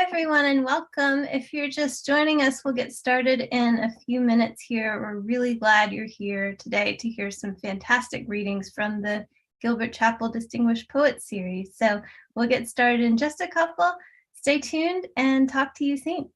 everyone, and welcome. If you're just joining us, we'll get started in a few minutes here. We're really glad you're here today to hear some fantastic readings from the Gilbert-Chappell Distinguished Poets Series. So we'll get started in just a couple. Stay tuned and talk to you soon.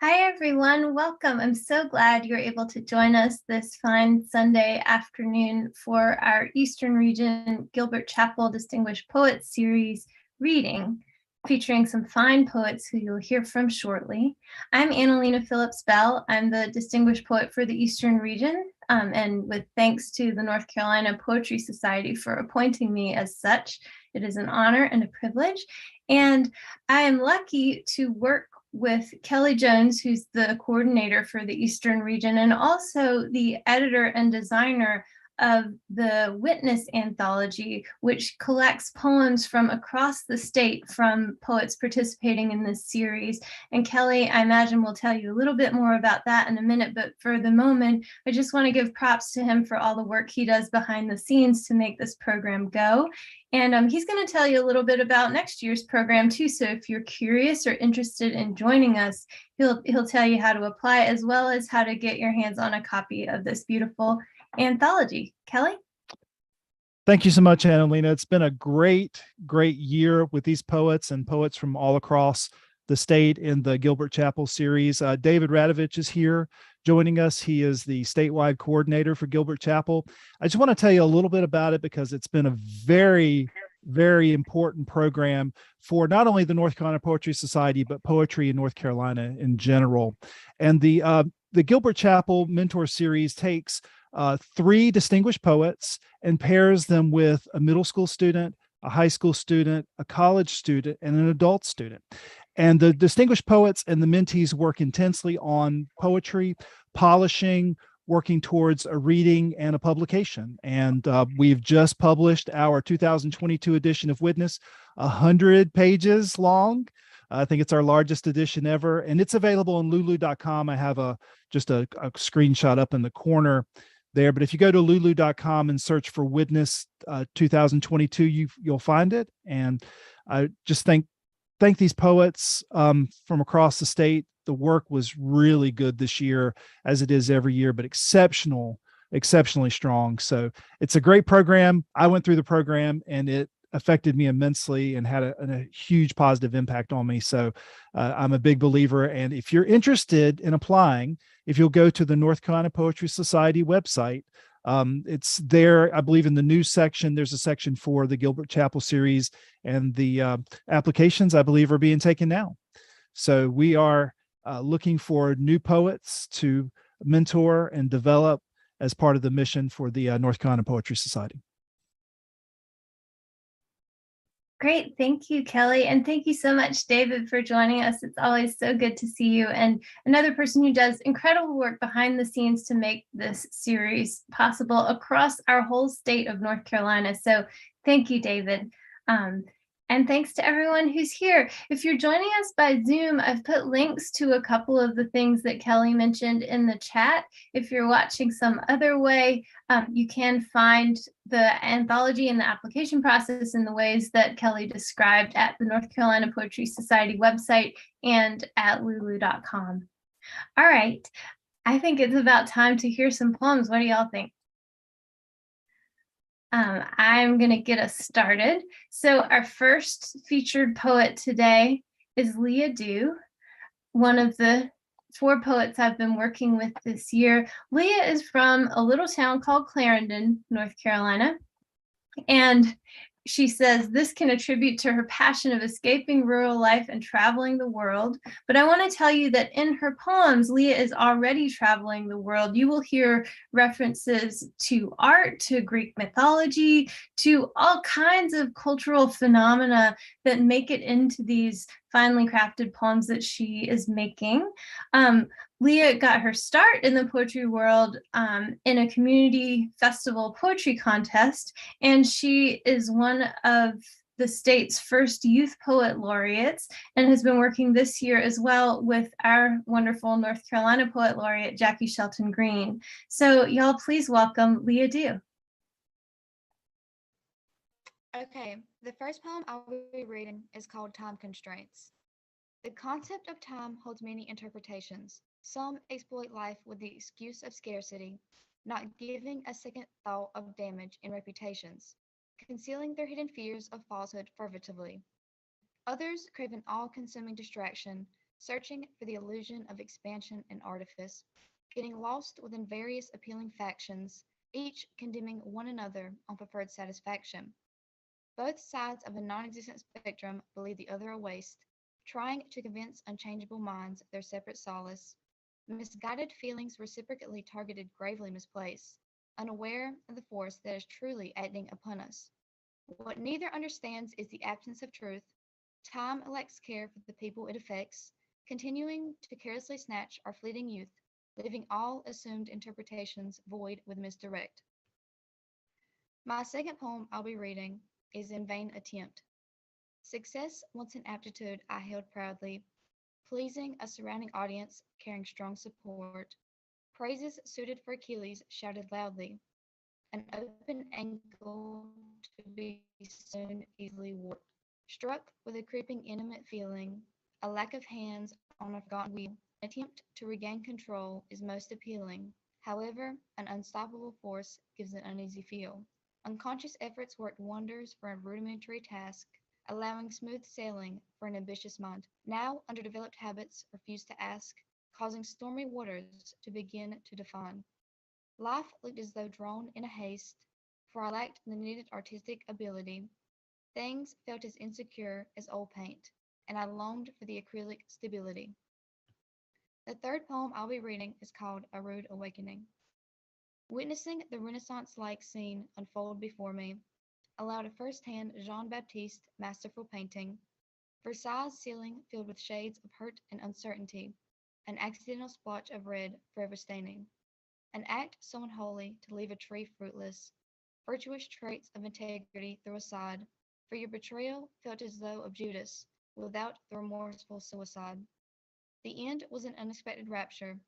Hi, everyone. Welcome. I'm so glad you're able to join us this fine Sunday afternoon for our Eastern Region Gilbert-Chappell Distinguished Poets Series reading, featuring some fine poets who you'll hear from shortly. I'm Annalena Phillips-Bell. I'm the Distinguished Poet for the Eastern Region, and with thanks to the North Carolina Poetry Society for appointing me as such. It is an honor and a privilege, and I am lucky to work with Kelly Jones, who's the coordinator for the Eastern Region and also the editor and designer of the Witness Anthology, which collects poems from across the state from poets participating in this series. And Kelly, I imagine, will tell you a little bit more about that in a minute, but for the moment, I just want to give props to him for all the work he does behind the scenes to make this program go. And he's going to tell you a little bit about next year's program too. So if you're curious or interested in joining us, he'll tell you how to apply, as well as how to get your hands on a copy of this beautiful anthology. Kelly? Thank you so much, Annalena. It's been a great, great year with these poets and poets from all across the state in the Gilbert-Chappell series. David Radovich is here joining us. He is the statewide coordinator for Gilbert-Chappell. I just want to tell you a little bit about it because it's been a very, very important program for not only the North Carolina Poetry Society, but poetry in North Carolina in general. And the Gilbert-Chappell Mentor Series takes 3 distinguished poets and pairs them with a middle school student, a high school student, a college student, and an adult student. And the distinguished poets and the mentees work intensely on poetry, polishing, working towards a reading and a publication. And we've just published our 2022 edition of Witness, 100 pages long. I think it's our largest edition ever, and it's available on lulu.com. I have just a screenshot up in the corner there, but if you go to lulu.com and search for Witness 2022, you'll find it. And I just thank these poets from across the state. The work was really good this year, as it is every year, but exceptionally strong. So it's a great program. I went through the program and it affected me immensely and had a huge positive impact on me. So I'm a big believer. And if you're interested in applying, if you'll go to the North Carolina Poetry Society website, it's there, I believe in the news section, there's a section for the Gilbert-Chappell series, and the applications, I believe, are being taken now. So we are looking for new poets to mentor and develop as part of the mission for the North Carolina Poetry Society. Great. Thank you, Kelly. And thank you so much, David, for joining us. It's always so good to see you, and another person who does incredible work behind the scenes to make this series possible across our whole state of North Carolina. So thank you, David. And thanks to everyone who's here. If you're joining us by Zoom, I've put links to a couple of the things that Kelly mentioned in the chat. If you're watching some other way, you can find the anthology and the application process in the ways that Kelly described at the North Carolina Poetry Society website and at lulu.com. All right, I think it's about time to hear some poems. What do y'all think? I'm going to get us started. So our first featured poet today is Leah Dew, one of the 4 poets I've been working with this year. Leah is from a little town called Clarendon, North Carolina, and she says this can attribute to her passion of escaping rural life and traveling the world. But I want to tell you that in her poems, Leah is already traveling the world. You will hear references to art, to Greek mythology, to all kinds of cultural phenomena that make it into these finely crafted poems that she is making. Leah got her start in the poetry world in a community festival poetry contest, and she is one of the state's first youth poet laureates and has been working this year as well with our wonderful North Carolina poet laureate, Jackie Shelton Green. So y'all please welcome Leah Dew. Okay, the first poem I'll be reading is called Time Constraints. The concept of time holds many interpretations. Some exploit life with the excuse of scarcity, not giving a second thought of damage and reputations, concealing their hidden fears of falsehood furtively. Others crave an all-consuming distraction, searching for the illusion of expansion and artifice, getting lost within various appealing factions, each condemning one another on preferred satisfaction. Both sides of a non-existent spectrum believe the other a waste, trying to convince unchangeable minds their separate solace. Misguided feelings reciprocally targeted gravely misplaced, unaware of the force that is truly acting upon us. What neither understands is the absence of truth. Time lacks care for the people it affects, continuing to carelessly snatch our fleeting youth, leaving all assumed interpretations void with misdirect. My second poem I'll be reading is In Vain Attempt. Success once an aptitude I held proudly, pleasing a surrounding audience, carrying strong support. Praises suited for Achilles shouted loudly, an open ankle to be soon easily warped. Struck with a creeping intimate feeling, a lack of hands on a forgotten wheel, an attempt to regain control is most appealing. However, an unstoppable force gives an uneasy feel. Unconscious efforts worked wonders for a rudimentary task, allowing smooth sailing for an ambitious mind. Now, underdeveloped habits refused to ask, causing stormy waters to begin to define. Life looked as though drawn in a haste, for I lacked the needed artistic ability. Things felt as insecure as old paint, and I longed for the acrylic stability. The third poem I'll be reading is called A Rude Awakening. Witnessing the Renaissance-like scene unfold before me, allowed a first-hand Jean-Baptiste masterful painting, Versailles ceiling filled with shades of hurt and uncertainty, an accidental splotch of red forever staining, an act so unholy to leave a tree fruitless, virtuous traits of integrity throw aside, for your betrayal felt as though of Judas, without the remorseful suicide. The end was an unexpected rapture,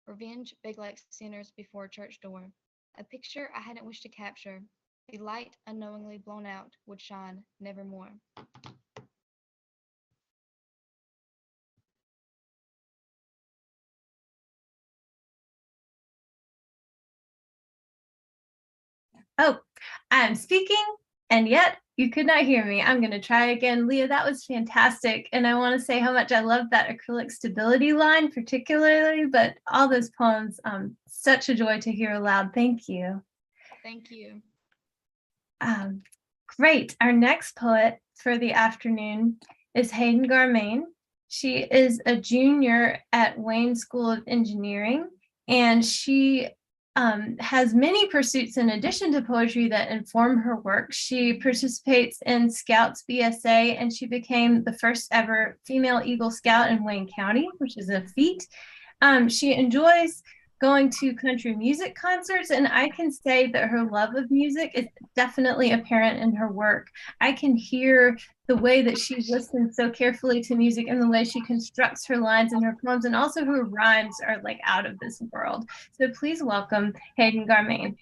revenge begged like sinners before a church door, a picture I hadn't wished to capture, the light unknowingly blown out would shine nevermore. Oh, I'm speaking, and yet you could not hear me. I'm going to try again. Leah, that was fantastic. And I want to say how much I love that acrylic stability line, particularly, but all those poems, such a joy to hear aloud. Thank you. Thank you. Great. Our next poet for the afternoon is Hayden Garmain. She is a junior at Wayne School of Engineering, and she has many pursuits in addition to poetry that inform her work. She participates in Scouts BSA, and she became the first ever female Eagle Scout in Wayne County, which is a feat. She enjoys going to country music concerts, and I can say that her love of music is definitely apparent in her work. I can hear the way that she listens so carefully to music and the way she constructs her lines in her poems, and also her rhymes are like out of this world. So please welcome Hayden Garmain.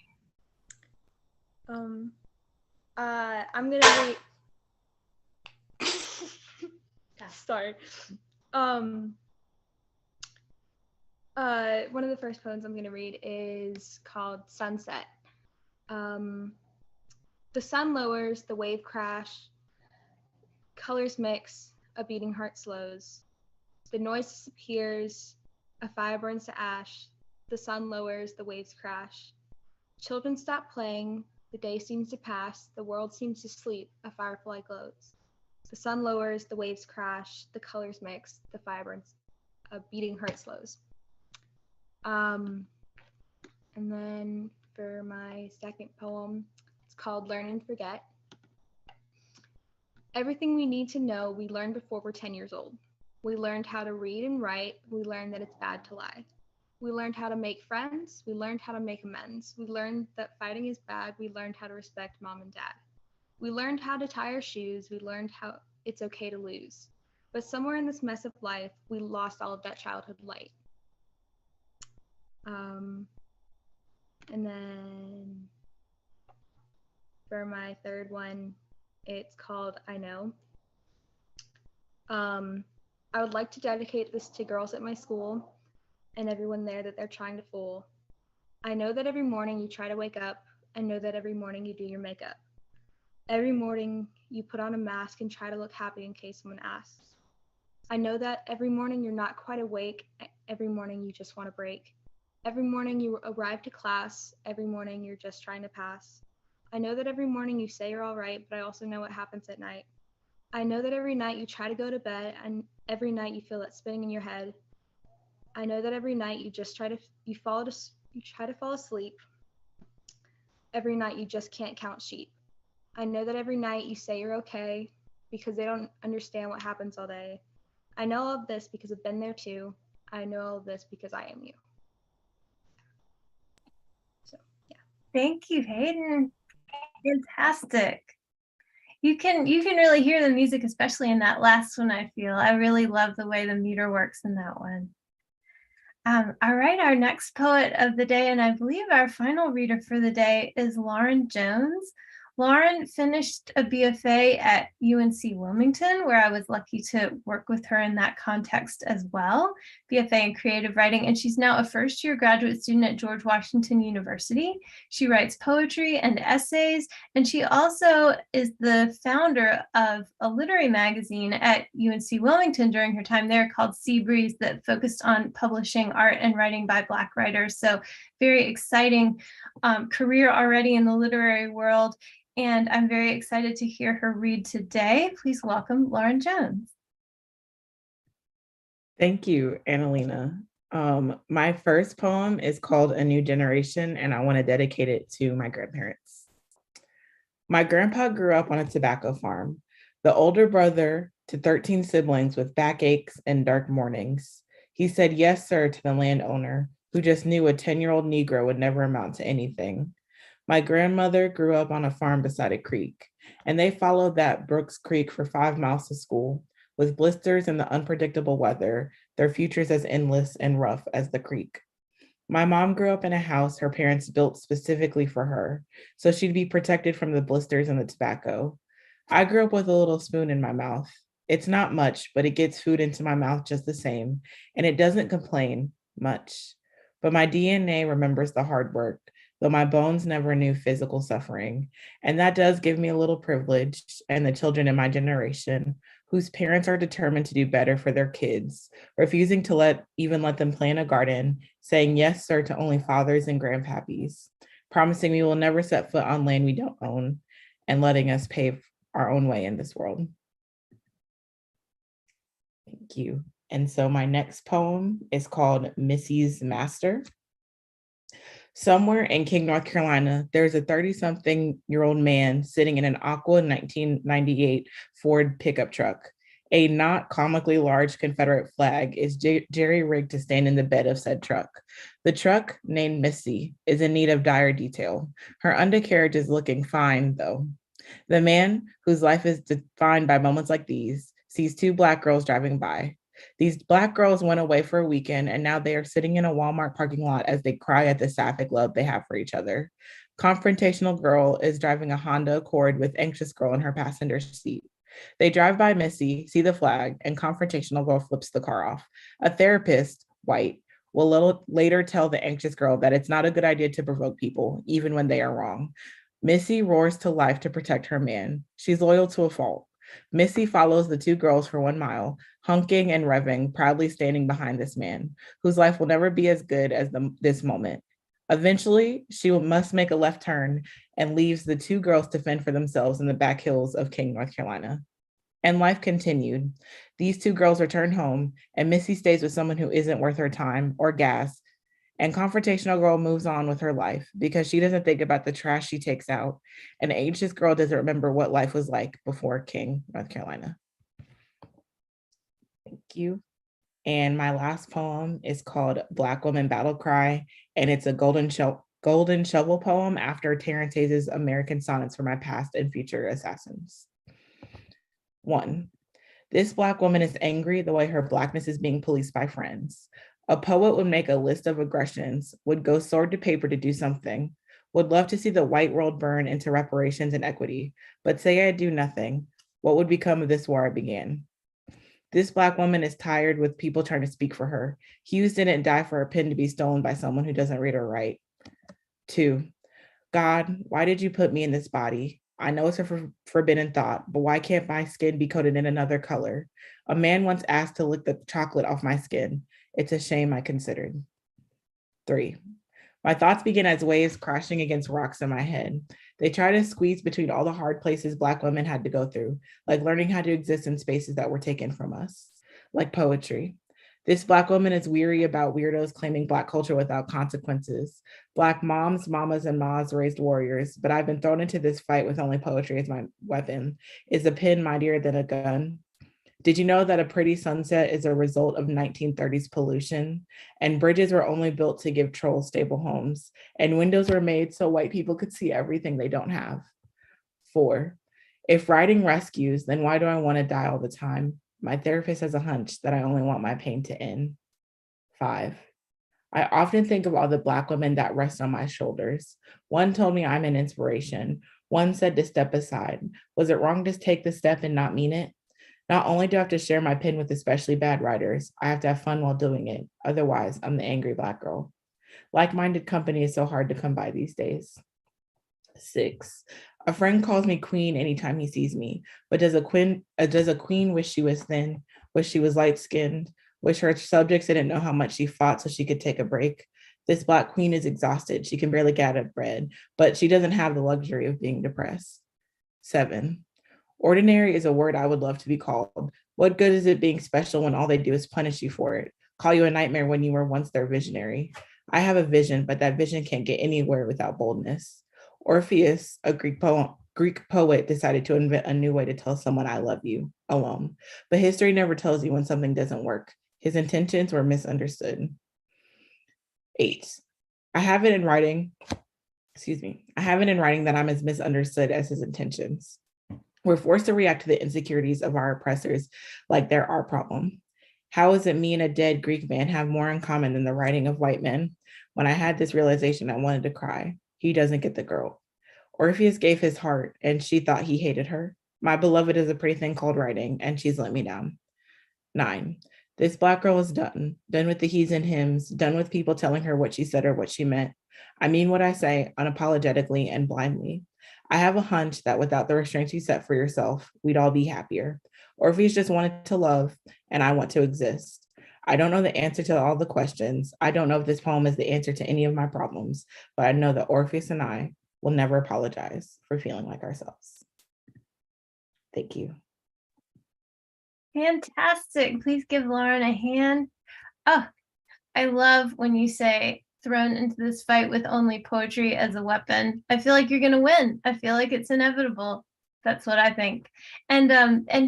I'm gonna read. Sorry. One of the first poems I'm gonna read is called Sunset. The sun lowers, the wave crash, colors mix, a beating heart slows. The noise disappears, a fire burns to ash, the sun lowers, the waves crash. Children stop playing, the day seems to pass, the world seems to sleep, a firefly glows. The sun lowers, the waves crash, the colors mix, the fire burns, a beating heart slows. And then for my second poem, it's called Learn and Forget. Everything we need to know, we learned before we're 10 years old. We learned how to read and write. We learned that it's bad to lie. We learned how to make friends. We learned how to make amends. We learned that fighting is bad. We learned how to respect mom and dad. We learned how to tie our shoes. We learned how it's okay to lose. But somewhere in this mess of life, we lost all of that childhood light. And then for my third one, it's called I Know. I would like to dedicate this to girls at my school and everyone there that they're trying to fool. I know that every morning you try to wake up. I know that every morning you do your makeup. Every morning you put on a mask and try to look happy in case someone asks. I know that every morning you're not quite awake. Every morning you just want to break. Every morning you arrive to class. Every morning you're just trying to pass. I know that every morning you say you're all right, but I also know what happens at night. I know that every night you try to go to bed, and every night you feel that spinning in your head. I know that every night you just try to fall asleep. Every night you just can't count sheep. I know that every night you say you're okay because they don't understand what happens all day. I know all of this because I've been there too. I know all of this because I am you. So, yeah. Thank you, Hayden. Fantastic. You can really hear the music, especially in that last one, I feel. I really love the way the meter works in that one. All right, our next poet of the day, and I believe our final reader for the day, is Lauren Jones. Lauren finished a BFA at UNC Wilmington, where I was lucky to work with her in that context as well, BFA in creative writing, and she's now a first-year graduate student at George Washington University. She writes poetry and essays, and she also is the founder of a literary magazine at UNC Wilmington during her time there called Sea Breeze that focused on publishing art and writing by Black writers. So very exciting career already in the literary world. And I'm very excited to hear her read today. Please welcome Lauren Jones. Thank you, Annalena. My first poem is called A New Generation, and I want to dedicate it to my grandparents. My grandpa grew up on a tobacco farm, the older brother to 13 siblings with backaches and dark mornings. He said yes, sir, to the landowner, who just knew a 10-year-old Negro would never amount to anything. My grandmother grew up on a farm beside a creek, and they followed that Brooks Creek for 5 miles to school. With blisters and the unpredictable weather, their futures as endless and rough as the creek. My mom grew up in a house her parents built specifically for her, so she'd be protected from the blisters and the tobacco. I grew up with a little spoon in my mouth. It's not much, but it gets food into my mouth just the same, and it doesn't complain much. But my DNA remembers the hard work, though my bones never knew physical suffering. And that does give me a little privilege, and the children in my generation, whose parents are determined to do better for their kids, refusing to let them play in a garden, saying yes, sir, to only fathers and grandpappies, promising we will never set foot on land we don't own, and letting us pave our own way in this world. Thank you. And so my next poem is called Missy's Master. Somewhere in King, North Carolina, there's a 30-something-year-old man sitting in an aqua 1998 Ford pickup truck. A not comically large Confederate flag is jerry-rigged to stand in the bed of said truck. The truck, named Missy, is in need of dire detail. Her undercarriage is looking fine, though. The man, whose life is defined by moments like these, sees 2 Black girls driving by. These Black girls went away for a weekend, and now they are sitting in a Walmart parking lot as they cry at the sapphic love they have for each other. Confrontational girl is driving a Honda Accord with anxious girl in her passenger seat. They drive by Missy, see the flag, and confrontational girl flips the car off. A therapist, white, will later tell the anxious girl that it's not a good idea to provoke people, even when they are wrong. Missy roars to life to protect her man. She's loyal to a fault. Missy follows the 2 girls for 1 mile, honking and revving, proudly standing behind this man, whose life will never be as good as this moment. Eventually, she must make a left turn and leaves the 2 girls to fend for themselves in the back hills of King, North Carolina. And life continued. These 2 girls return home, and Missy stays with someone who isn't worth her time or gas. And confrontational girl moves on with her life because she doesn't think about the trash she takes out. And anxious girl doesn't remember what life was like before King, North Carolina. Thank you. And my last poem is called Black Woman Battle Cry, and it's a golden shovel poem after Terrence Hayes' American Sonnets for My Past and Future Assassins. 1. This Black woman is angry the way her Blackness is being policed by friends. A poet would make a list of aggressions, would go sword to paper to do something, would love to see the white world burn into reparations and equity, but say I do nothing. What would become of this war I began? This Black woman is tired with people trying to speak for her. Hughes didn't die for a pen to be stolen by someone who doesn't read or write. 2. God, why did you put me in this body? I know it's a forbidden thought, but why can't my skin be coated in another color? A man once asked to lick the chocolate off my skin. It's a shame I considered. 3. My thoughts begin as waves crashing against rocks in my head. They try to squeeze between all the hard places Black women had to go through, like learning how to exist in spaces that were taken from us, like poetry. This Black woman is weary about weirdos claiming Black culture without consequences. Black moms, mamas, and mas raised warriors, but I've been thrown into this fight with only poetry as my weapon. Is a pen mightier than a gun? Did you know that a pretty sunset is a result of 1930s pollution? And bridges were only built to give trolls stable homes, and windows were made so white people could see everything they don't have. 4. If writing rescues, then why do I want to die all the time? My therapist has a hunch that I only want my pain to end. 5. I often think of all the Black women that rest on my shoulders. One told me I'm an inspiration. One said to step aside. Was it wrong to take the step and not mean it? Not only do I have to share my pen with especially bad writers, I have to have fun while doing it. Otherwise, I'm the angry Black girl. Like-minded company is so hard to come by these days. 6. A friend calls me queen anytime he sees me, but does a queen wish she was thin, wish she was light-skinned, wish her subjects didn't know how much she fought so she could take a break? This Black queen is exhausted. She can barely get out of bed, but she doesn't have the luxury of being depressed. 7. Ordinary is a word I would love to be called. What good is it being special when all they do is punish you for it? Call you a nightmare when you were once their visionary. I have a vision, but that vision can't get anywhere without boldness. Orpheus, a Greek poet, decided to invent a new way to tell someone I love you alone. But history never tells you when something doesn't work. His intentions were misunderstood. 8. I have it in writing that I'm as misunderstood as his intentions. We're forced to react to the insecurities of our oppressors like they're our problem. How is it me and a dead Greek man have more in common than the writing of white men? When I had this realization, I wanted to cry. He doesn't get the girl. Orpheus gave his heart and she thought he hated her. My beloved is a pretty thing called writing and she's let me down. 9. This Black girl is done with the he's and hims, done with people telling her what she said or what she meant. I mean what I say unapologetically and blindly. I have a hunch that without the restraints you set for yourself, we'd all be happier. Orpheus just wanted to love, and I want to exist. I don't know the answer to all the questions. I don't know if this poem is the answer to any of my problems, but I know that Orpheus and I will never apologize for feeling like ourselves. Thank you. Fantastic. Please give Lauren a hand. Oh, I love when you say thrown into this fight with only poetry as a weapon. I feel like you're going to win. I feel like it's inevitable. That's what I think. And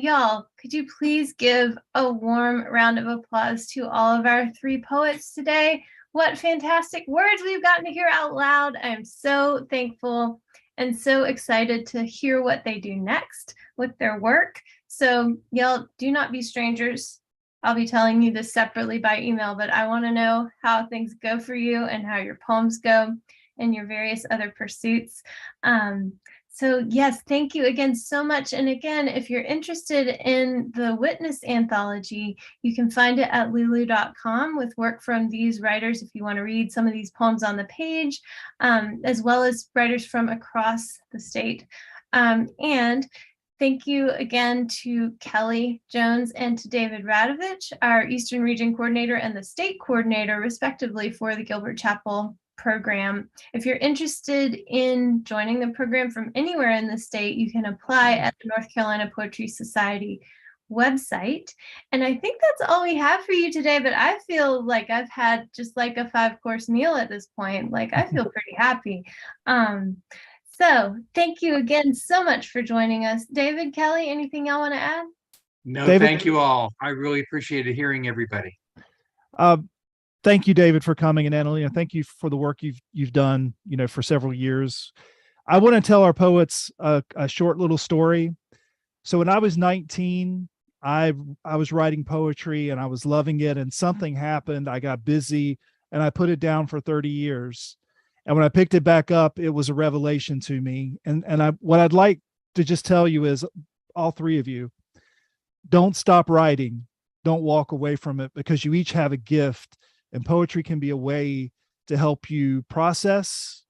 y'all, could you please give a warm round of applause to all of our 3 poets today? What fantastic words we've gotten to hear out loud. I am so thankful and so excited to hear what they do next with their work. So y'all, do not be strangers. I'll be telling you this separately by email, but I want to know how things go for you and how your poems go and your various other pursuits. So yes, thank you again so much. And again, if you're interested in the Witness Anthology, you can find it at lulu.com with work from these writers if you want to read some of these poems on the page, as well as writers from across the state. And thank you again to Kelly Jones and to David Radovich, our Eastern Region Coordinator and the State Coordinator, respectively, for the Gilbert-Chappell program. If you're interested in joining the program from anywhere in the state, you can apply at the North Carolina Poetry Society website. And I think that's all we have for you today, but I feel like I've had just like a 5-course meal at this point. Like I feel pretty happy. So thank you again so much for joining us. David, Kelly, anything y'all want to add? No, David? thank you all. I really appreciated hearing everybody. Thank you, David, for coming, and Annalena, thank you for the work you've done, for several years. I want to tell our poets a short little story. So when I was 19, I was writing poetry and I was loving it, and something happened. I got busy and I put it down for 30 years. And when I picked it back up, it was a revelation to me. And what I'd like to just tell you is, all 3 of you, don't stop writing. Don't walk away from it, because you each have a gift, and poetry can be a way to help you process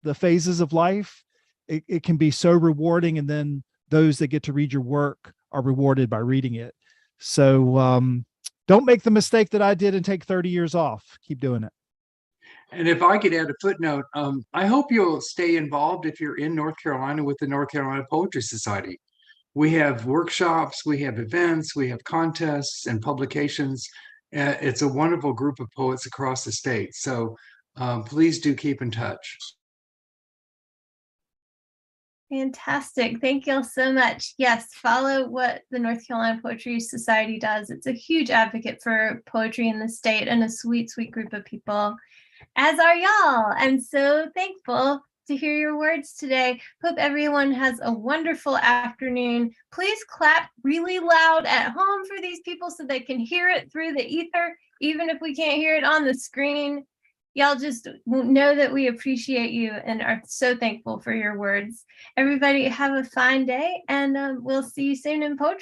the phases of life. It can be so rewarding. And then those that get to read your work are rewarded by reading it. So don't make the mistake that I did and take 30 years off. Keep doing it. And if I could add a footnote, I hope you'll stay involved if you're in North Carolina with the North Carolina Poetry Society. We have workshops, we have events, we have contests and publications. It's a wonderful group of poets across the state. So please do keep in touch. Fantastic. Thank you all so much. Yes, follow what the North Carolina Poetry Society does. It's a huge advocate for poetry in the state and a sweet, sweet group of people, as are y'all. I'm so thankful to hear your words today. Hope everyone has a wonderful afternoon. Please clap really loud at home for these people so they can hear it through the ether, even if we can't hear it on the screen. y'all just know that we appreciate you and are so thankful for your words. Everybody have a fine day, and we'll see you soon in poetry.